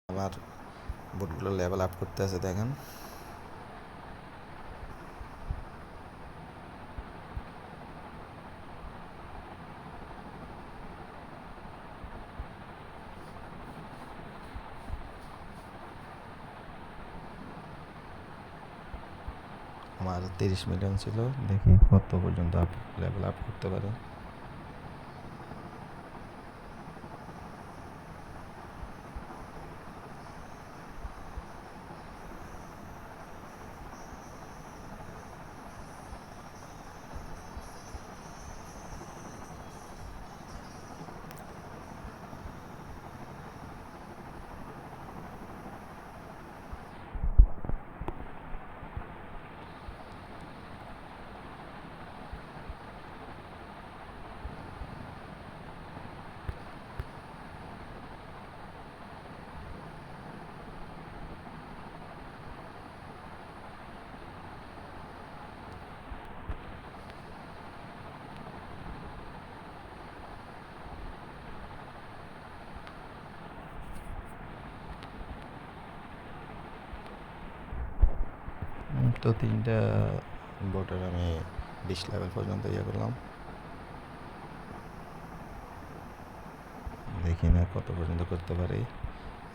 আমার বুটগুলো level up করতে আছে দেখেন। আমার 30 মিলিয়ন ছিল, দেখি কত পর্যন্ত লেভেল আপ করতে পারে। তো 3টা বোটের আমি 20 লেভেল পর্যন্ত করলাম, দেখি না কত পর্যন্ত করতে পারি।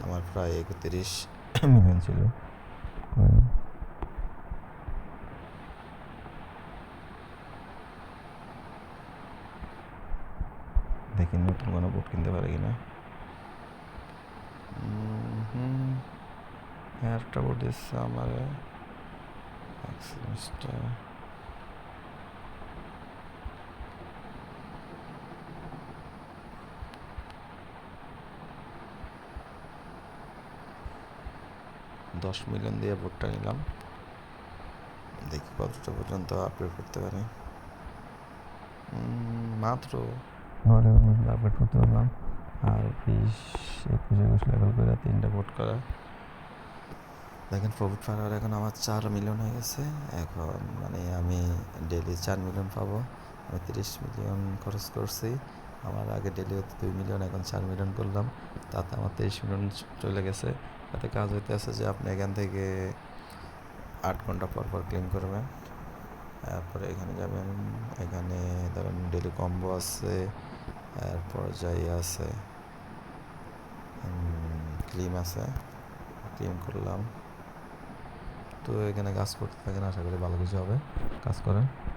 আমার প্রায় 31 মিলিয়ন ছিল। দেখি নতুন কোনো বোট কিনতে পারি কিনা। একটা বোট দিচ্ছে আমার এক্সিস্টার। $10 মিলিয়ন দিয়ে বোটটা নিলাম, দেখি কতটা পর্যন্ত আপগ্রেড করতে পারি। মাত্র 9 লেভেল পর্যন্ত আপগ্রেড করতে পারলাম। আর 20-21 লেভেল করে 3টা বোট করা। দেখেন প্রফিট পাওয়ার এখন আমার 4 মিলিয়ন হয়ে গেছে। এখন মানে আমি ডেলি 4 মিলিয়ন পাবো। আমি 30 মিলিয়ন খরচ করছি, আমার আগে ডেলি হতো 2 মিলিয়ন, এখন 4 মিলিয়ন করলাম, তাতে আমার 23 মিলিয়ন চলে গেছে। তাতে কাজ হইতে আছে যে আপনি এখান থেকে 8 ঘন্টা পর পর ক্লেম করবেন। তারপরে এখানে যাবেন, এখানে ধরেন ডেলি কম্বো আছে, এরপর যাই আছে ক্লিম আছে, ক্লেম করলাম। তো এখানে কাজ করতে থাকেন, আশা করি ভালো কিছু হবে। কাজ করেন।